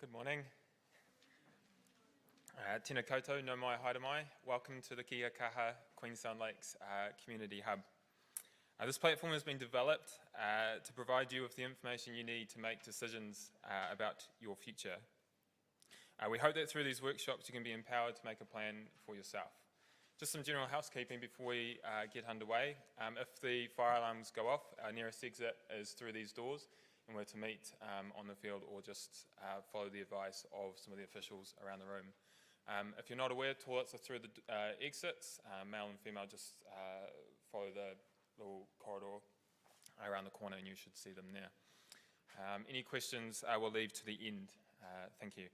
Good morning. Tēnā koutou, no mai, haere mai. Welcome to the Kaha Queenstown Lakes Community Hub. This platform has been developed to provide you with the information you need to make decisions about your future. We hope that through these workshops you can be empowered to make a plan for yourself. Just some general housekeeping before we get underway. If the fire alarms go off, our nearest exit is through these doors, and we're to meet on the field or just follow the advice of some of the officials around the room. If you're not aware, toilets are through the exits. Male and female just follow the little corridor around the corner and you should see them there. Any questions I will leave to the end. Thank you.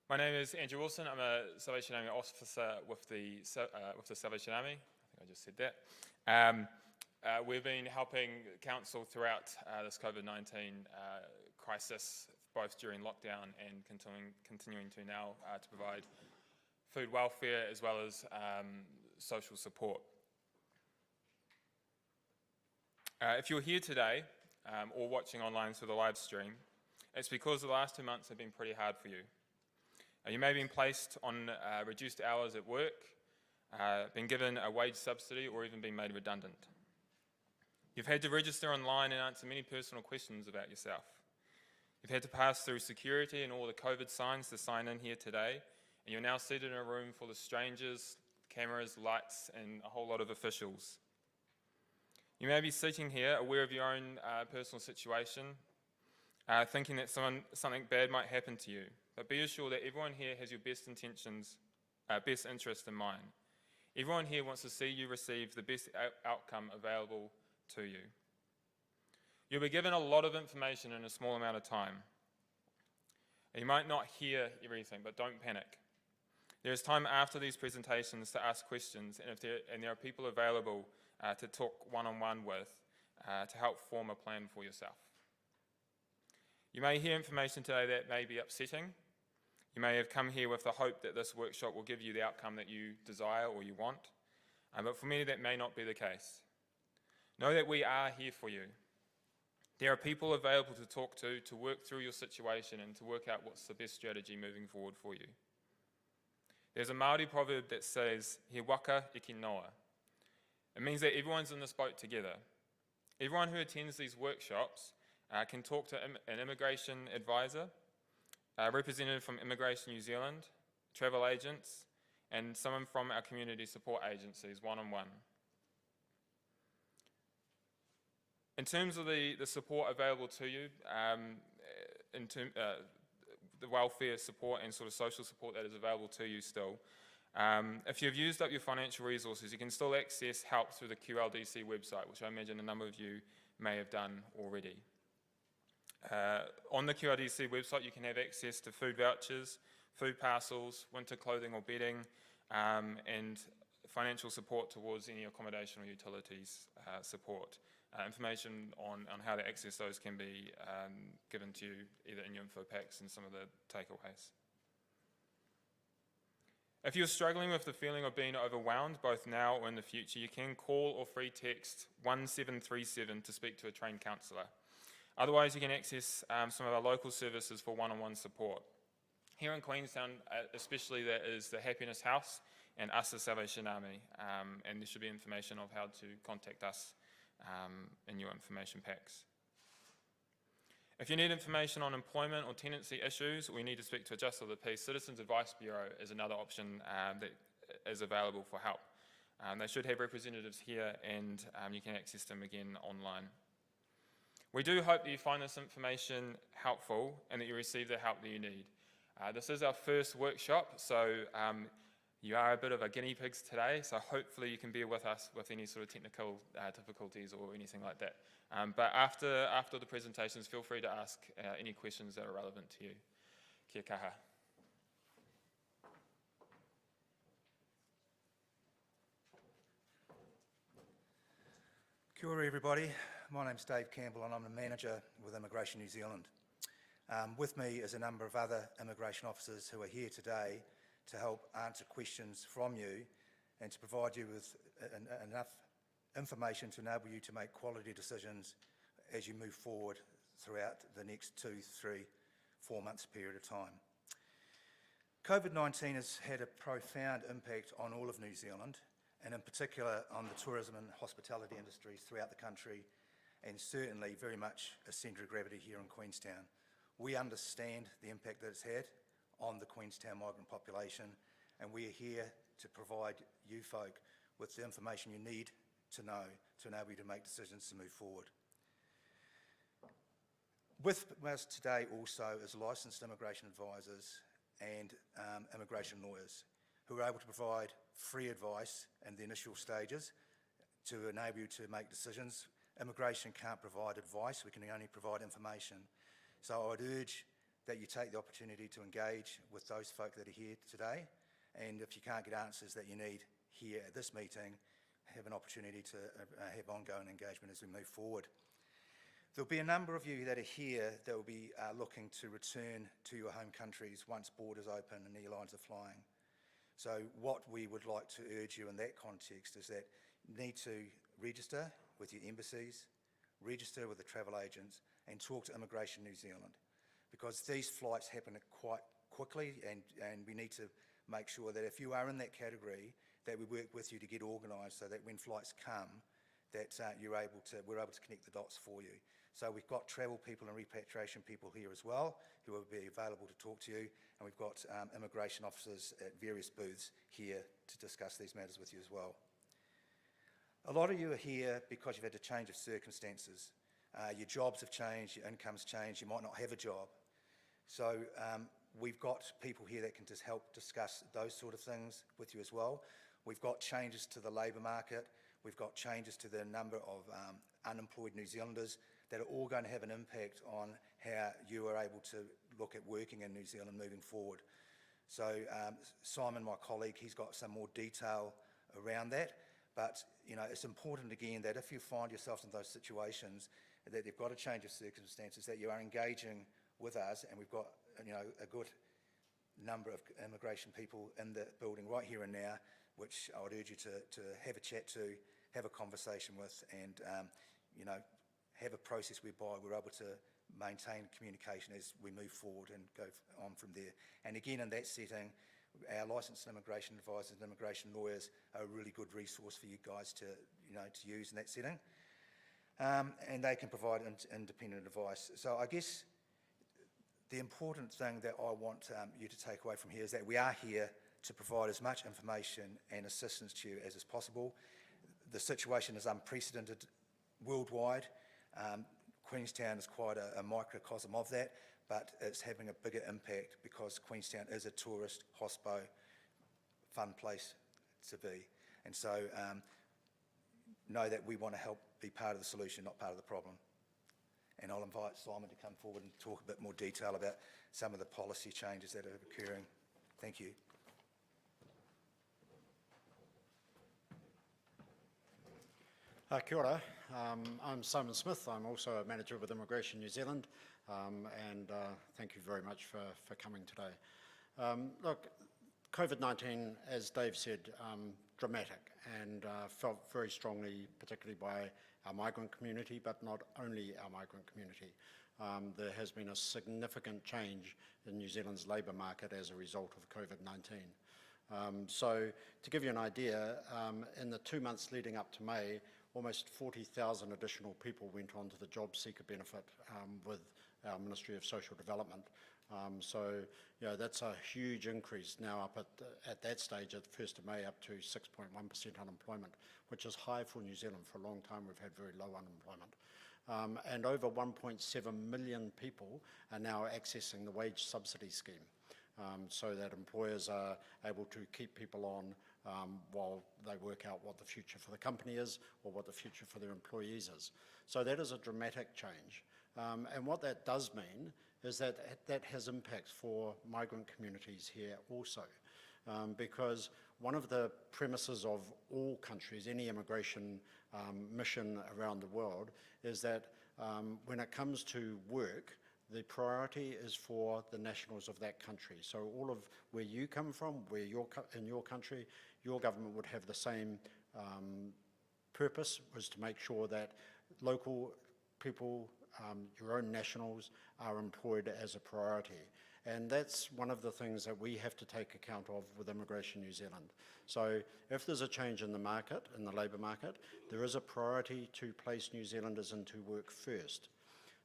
My name is Andrew Wilson. I'm a Salvation Army officer with the Salvation Army. I think I just said that. We've been helping council throughout this COVID-19 crisis, both during lockdown and continuing to now to provide food welfare as well as social support. If you're here today or watching online through the live stream, it's because the last 2 months have been pretty hard for you. You may have been placed on reduced hours at work, been given a wage subsidy, or even been made redundant. You've had to register online and answer many personal questions about yourself. You've had to pass through security and all the COVID signs to sign in here today, and you're now seated in a room full of strangers, cameras, lights, and a whole lot of officials. You may be sitting here aware of your own personal situation, thinking that something bad might happen to you, but be assured that everyone here has your best intentions, best interest in mind. Everyone here wants to see you receive the best outcome available to you. You'll be given a lot of information in a small amount of time. You might not hear everything, but don't panic. There is time after these presentations to ask questions, and there are people available to talk one-on-one with to help form a plan for yourself. You may hear information today that may be upsetting. You may have come here with the hope that this workshop will give you the outcome that you desire or you want, but for many that may not be the case. Know that we are here for you. There are people available to talk to work through your situation and to work out what's the best strategy moving forward for you. There's a Māori proverb that says, he waka iki noa. It means that everyone's in this boat together. Everyone who attends these workshops can talk to an immigration advisor, a representative from Immigration New Zealand, travel agents, and someone from our community support agencies, one-on-one. In terms of the support available to you, the welfare support and sort of social support that is available to you still, if you've used up your financial resources, you can still access help through the QLDC website, which I imagine a number of you may have done already. On the QLDC website, you can have access to food vouchers, food parcels, winter clothing or bedding, and financial support towards any accommodation or utilities support. Information on how to access those can be given to you either in your info packs and some of the takeaways. If you're struggling with the feeling of being overwhelmed both now or in the future, you can call or free text 1737 to speak to a trained counsellor. Otherwise, you can access some of our local services for one-on-one support. Here in Queenstown, especially, there is the Happiness House and us as Salvation Army, and there should be information of how to contact us in your information packs. If you need information on employment or tenancy issues, or you need to speak to a Justice of the Peace, Citizens Advice Bureau is another option that is available for help. They should have representatives here, and you can access them again online. We do hope that you find this information helpful and that you receive the help that you need. This is our first workshop, so you are a bit of a guinea pigs today, so hopefully you can bear with us with any sort of technical difficulties or anything like that. But after the presentations, feel free to ask any questions that are relevant to you. Kia kaha. Kia ora everybody, my name's Dave Campbell and I'm the manager with Immigration New Zealand. With me is a number of other immigration officers who are here today to help answer questions from you and to provide you with enough information to enable you to make quality decisions as you move forward throughout the next 2, 3, 4 months period of time. COVID-19 has had a profound impact on all of New Zealand, and in particular on the tourism and hospitality industries throughout the country, and certainly very much a centre of gravity here in Queenstown. We understand the impact that it's had on the Queenstown migrant population, and we are here to provide you folk with the information you need to know to enable you to make decisions to move forward. With us today also is licensed immigration advisors and immigration lawyers who are able to provide free advice in the initial stages to enable you to make decisions. Immigration can't provide advice, we can only provide information. So I would urge that you take the opportunity to engage with those folk that are here today, and if you can't get answers that you need here at this meeting, have an opportunity to have ongoing engagement as we move forward. There'll be a number of you that are here that will be looking to return to your home countries once borders open and airlines are flying. So what we would like to urge you in that context is that you need to register with your embassies, register with the travel agents, and talk to Immigration New Zealand, because these flights happen quite quickly, and we need to make sure that if you are in that category, that we work with you to get organised so that when flights come, that we're able to connect the dots for you. So we've got travel people and repatriation people here as well who will be available to talk to you, and we've got immigration officers at various booths here to discuss these matters with you as well. A lot of you are here because you've had a change of circumstances. Your jobs have changed, your income's changed, you might not have a job. So we've got people here that can just help discuss those sort of things with you as well. We've got changes to the labour market, we've got changes to the number of unemployed New Zealanders that are all going to have an impact on how you are able to look at working in New Zealand moving forward. So Simon, my colleague, he's got some more detail around that, but you know, it's important again that if you find yourself in those situations, that you've got a change of circumstances, that you are engaging with us, and we've got a good number of immigration people in the building right here and now, which I would urge you to have a chat to, have a conversation with, and have a process whereby we're able to maintain communication as we move forward and go on from there. And again, in that setting, our licensed immigration advisors and immigration lawyers are a really good resource for you guys to use in that setting. And they can provide independent advice. So I guess the important thing that I want you to take away from here is that we are here to provide as much information and assistance to you as is possible. The situation is unprecedented worldwide. Queenstown is quite a microcosm of that, but it's having a bigger impact because Queenstown is a tourist, hospo, fun place to be. And so know that we want to help be part of the solution, not part of the problem. And I'll invite Simon to come forward and talk a bit more detail about some of the policy changes that are occurring. Thank you. Kia ora. I'm Simon Smith. I'm also a manager with Immigration New Zealand, and thank you very much for coming today. Look, COVID-19, as Dave said, dramatic and felt very strongly, particularly by our migrant community, but not only our migrant community. There has been a significant change in New Zealand's labour market as a result of COVID-19. So to give you an idea, in the 2 months leading up to May, almost 40,000 additional people went on to the job seeker benefit with our Ministry of Social Development. So that's a huge increase now up at that stage at the 1st of May up to 6.1% unemployment, which is high for New Zealand. For a long time we've had very low unemployment. And over 1.7 million people are now accessing the wage subsidy scheme, so that employers are able to keep people on while they work out what the future for the company is or what the future for their employees is. So that is a dramatic change. And what that does mean is that that has impacts for migrant communities here also. Because one of the premises of all countries, any immigration mission around the world, is that when it comes to work, the priority is for the nationals of that country. So all of where you come from, where in your country, your government would have the same purpose, was to make sure that local people your own nationals are employed as a priority. And that's one of the things that we have to take account of with Immigration New Zealand. So if there's a change in the market, in the labour market, there is a priority to place New Zealanders into work first.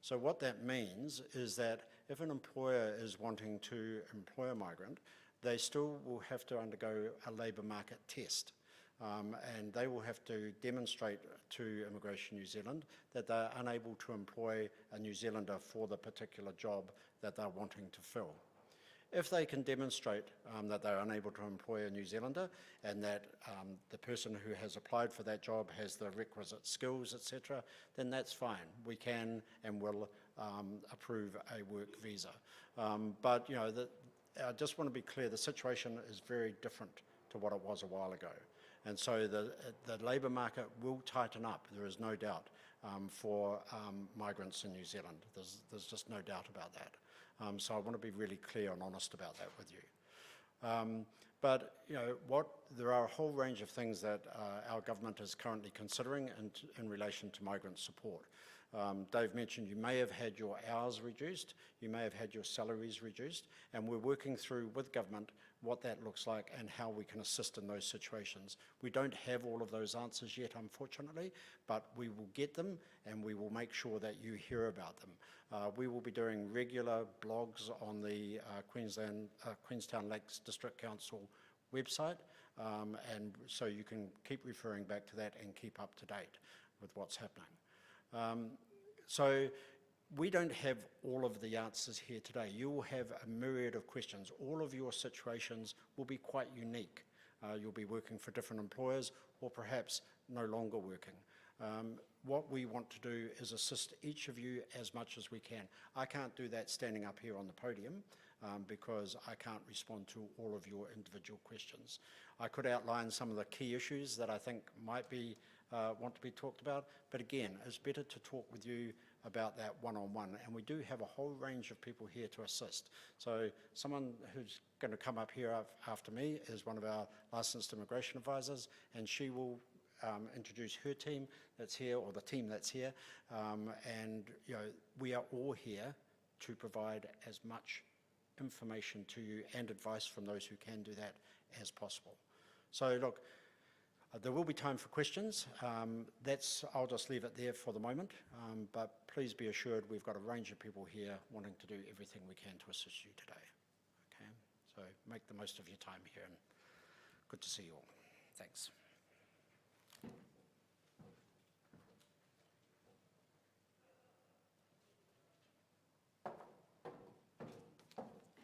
So what that means is that if an employer is wanting to employ a migrant, they still will have to undergo a labour market test. And they will have to demonstrate to Immigration New Zealand that they're unable to employ a New Zealander for the particular job that they're wanting to fill. If they can demonstrate that they're unable to employ a New Zealander and that the person who has applied for that job has the requisite skills, etc., then that's fine. We can and will approve a work visa. But you know, I just want to be clear, the situation is very different to what it was a while ago. And so the labour market will tighten up, there is no doubt, for migrants in New Zealand. There's just no doubt about that. So I want to be really clear and honest about that with you. But you know, there are a whole range of things that our government is currently considering in relation to migrant support. Dave mentioned you may have had your hours reduced, you may have had your salaries reduced, and we're working through with government what that looks like and how we can assist in those situations. We don't have all of those answers yet, unfortunately, but we will get them and we will make sure that you hear about them. We will be doing regular blogs on the Queenstown Lakes District Council website, and so you can keep referring back to that and keep up to date with what's happening. So we don't have all of the answers here today. You will have a myriad of questions. All of your situations will be quite unique. You'll be working for different employers or perhaps no longer working. What we want to do is assist each of you as much as we can. I can't do that standing up here on the podium because I can't respond to all of your individual questions. I could outline some of the key issues that I think might be want to be talked about, but again, it's better to talk with you about that one-on-one, and we do have a whole range of people here to assist. So someone who's going to come up here after me is one of our licensed immigration advisors, and she will introduce her team that's here, or the team that's here, and you know, we are all here to provide as much information to you and advice from those who can do that as possible. So look, there will be time for questions. I'll just leave it there for the moment, but please be assured we've got a range of people here wanting to do everything we can to assist you today. Okay, so make the most of your time here, and good to see you all. Thanks.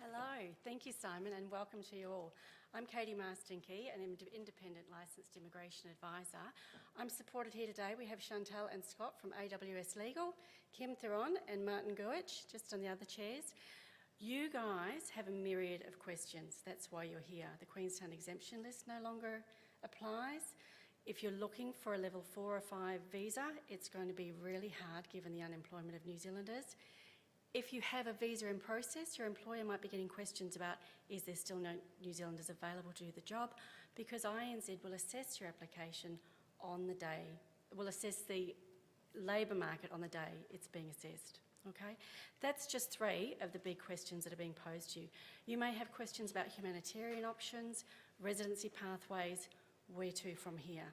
Hello, thank you Simon, and welcome to you all. I'm Katie Marston-Key, an independent licensed immigration advisor. I'm supported here today. We have Chantal and Scott from AWS Legal, Kim Theron and Martin Guich, just on the other chairs. You guys have a myriad of questions. That's why you're here. The Queenstown exemption list no longer applies. If you're looking for a level 4 or 5 visa, it's going to be really hard given the unemployment of New Zealanders. If you have a visa in process, your employer might be getting questions about, is there still no New Zealanders available to do the job? Because INZ will assess your application on the day, will assess the labour market on the day it's being assessed, okay? That's just 3 of the big questions that are being posed to you. You may have questions about humanitarian options, residency pathways, where to from here.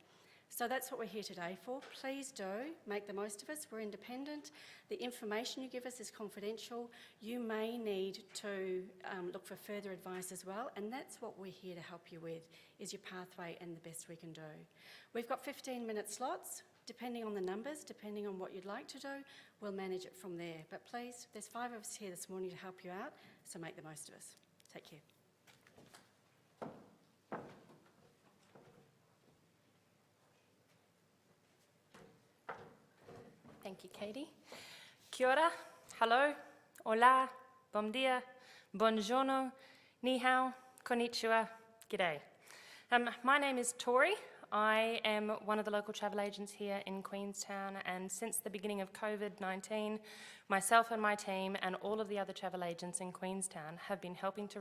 So that's what we're here today for. Please do make the most of us. We're independent. The information you give us is confidential. You may need to look for further advice as well, and that's what we're here to help you with, is your pathway and the best we can do. We've got 15-minute slots. Depending on the numbers, depending on what you'd like to do, we'll manage it from there. But please, there's 5 of us here this morning to help you out, so make the most of us. Take care. Thank you, Katie. Kia ora, hello, hola, bom dia, buongiorno, ni hao, konnichiwa, g'day. My name is Tori. I am one of the local travel agents here in Queenstown, and since the beginning of COVID-19, myself and my team and all of the other travel agents in Queenstown have been helping to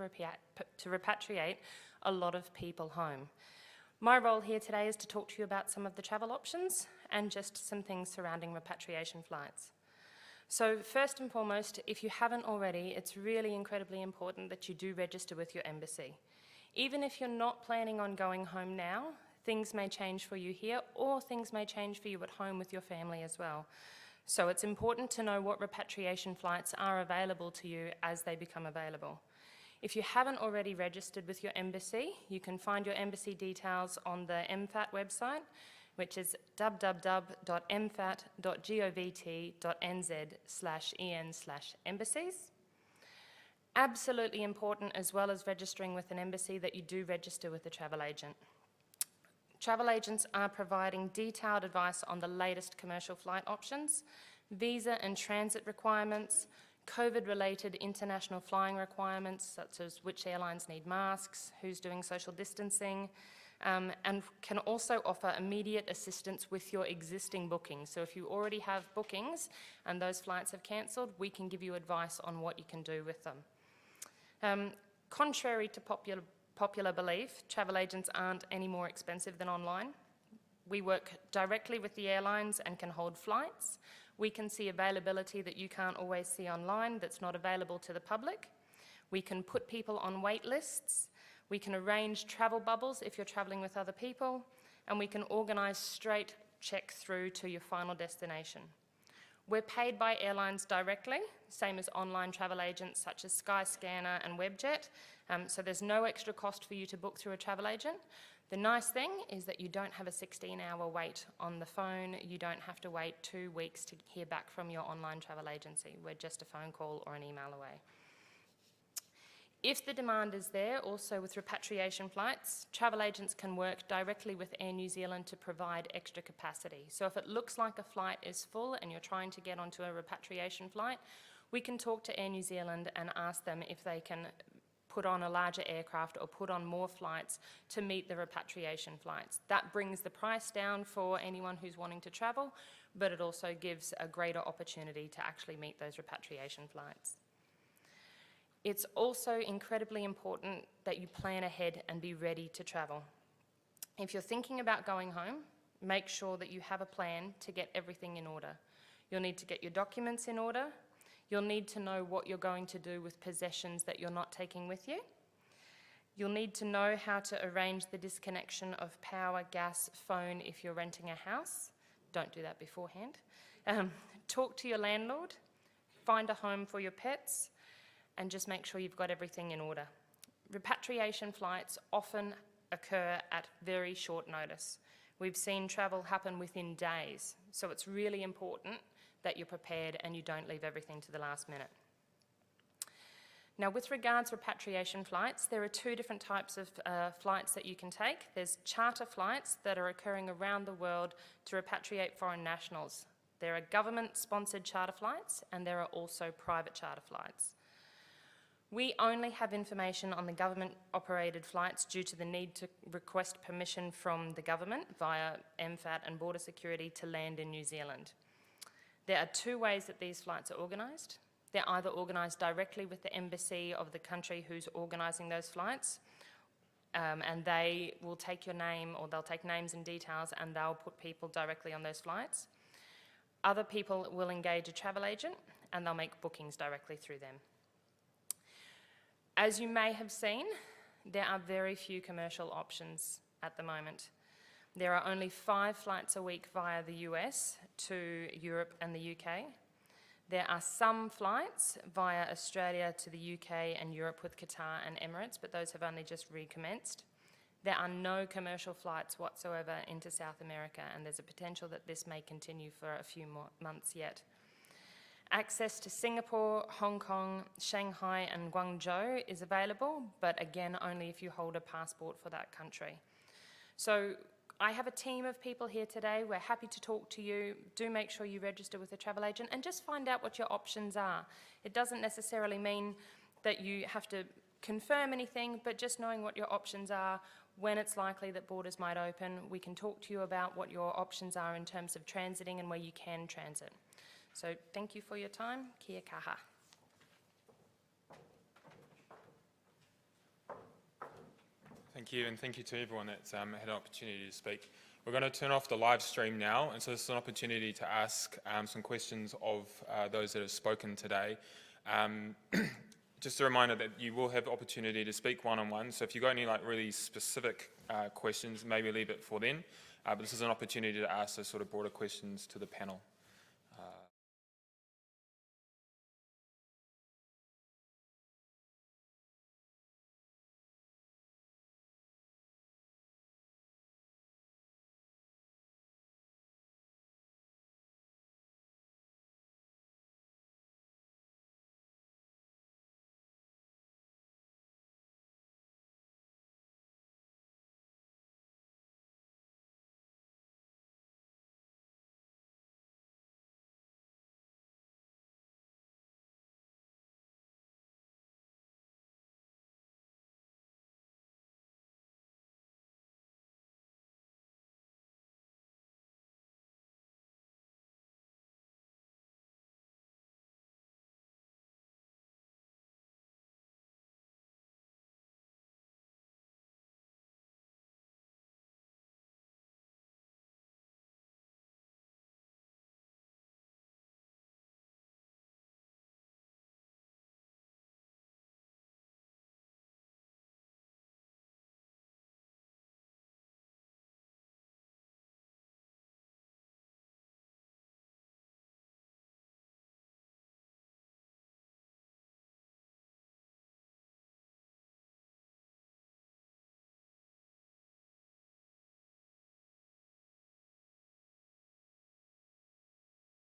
repatriate a lot of people home. My role here today is to talk to you about some of the travel options and just some things surrounding repatriation flights. So first and foremost, if you haven't already, it's really incredibly important that you do register with your embassy. Even if you're not planning on going home now, things may change for you here, or things may change for you at home with your family as well. So it's important to know what repatriation flights are available to you as they become available. If you haven't already registered with your embassy, you can find your embassy details on the MFAT website, which is www.mfat.govt.nz/en/embassies. Absolutely important, as well as registering with an embassy, that you do register with a travel agent. Travel agents are providing detailed advice on the latest commercial flight options, visa and transit requirements, COVID-related international flying requirements, such as which airlines need masks, who's doing social distancing, and can also offer immediate assistance with your existing bookings. So if you already have bookings and those flights have cancelled, we can give you advice on what you can do with them. Contrary to popular belief, travel agents aren't any more expensive than online. We work directly with the airlines and can hold flights. We can see availability that you can't always see online that's not available to the public. We can put people on wait lists. We can arrange travel bubbles if you're travelling with other people, and we can organise straight check through to your final destination. We're paid by airlines directly, same as online travel agents such as Skyscanner and Webjet, so there's no extra cost for you to book through a travel agent. The nice thing is that you don't have a 16-hour wait on the phone. You don't have to wait 2 weeks to hear back from your online travel agency. We're just a phone call or an email away. If the demand is there, also with repatriation flights, travel agents can work directly with Air New Zealand to provide extra capacity. So if it looks like a flight is full and you're trying to get onto a repatriation flight, we can talk to Air New Zealand and ask them if they can put on a larger aircraft or put on more flights to meet the repatriation flights. That brings the price down for anyone who's wanting to travel, but it also gives a greater opportunity to actually meet those repatriation flights. It's also incredibly important that you plan ahead and be ready to travel. If you're thinking about going home, make sure that you have a plan to get everything in order. You'll need to get your documents in order. You'll need to know what you're going to do with possessions that you're not taking with you. You'll need to know how to arrange the disconnection of power, gas, phone if you're renting a house. Don't do that beforehand. Talk to your landlord, find a home for your pets, and just make sure you've got everything in order. Repatriation flights often occur at very short notice. We've seen travel happen within days, so it's really important that you're prepared and you don't leave everything to the last minute. Now, with regards to repatriation flights, there are 2 different types of flights that you can take. There's charter flights that are occurring around the world to repatriate foreign nationals. There are government-sponsored charter flights, and there are also private charter flights. We only have information on the government-operated flights due to the need to request permission from the government via MFAT and Border Security to land in New Zealand. There are 2 ways that these flights are organised. They're either organised directly with the embassy of the country who's organising those flights, and they will take your name, or they'll take names and details, and they'll put people directly on those flights. Other people will engage a travel agent, and they'll make bookings directly through them. As you may have seen, there are very few commercial options at the moment. There are only 5 flights a week via the US to Europe and the UK. There are some flights via Australia to the UK and Europe with Qatar and Emirates, but those have only just recommenced. There are no commercial flights whatsoever into South America, and there's a potential that this may continue for a few more months yet. Access to Singapore, Hong Kong, Shanghai and Guangzhou is available, but again, only if you hold a passport for that country. So I have a team of people here today. We're happy to talk to you. Do make sure you register with a travel agent and just find out what your options are. It doesn't necessarily mean that you have to confirm anything, but just knowing what your options are, when it's likely that borders might open. We can talk to you about what your options are in terms of transiting and where you can transit. So thank you for your time. Kia kaha. Thank you, and thank you to everyone that's had an opportunity to speak. We're going to turn off the live stream now, and so this is an opportunity to ask some questions of those that have spoken today. Just a reminder that you will have the opportunity to speak one-on-one, so if you've got any really specific questions, maybe leave it for then. But this is an opportunity to ask those sort of broader questions to the panel.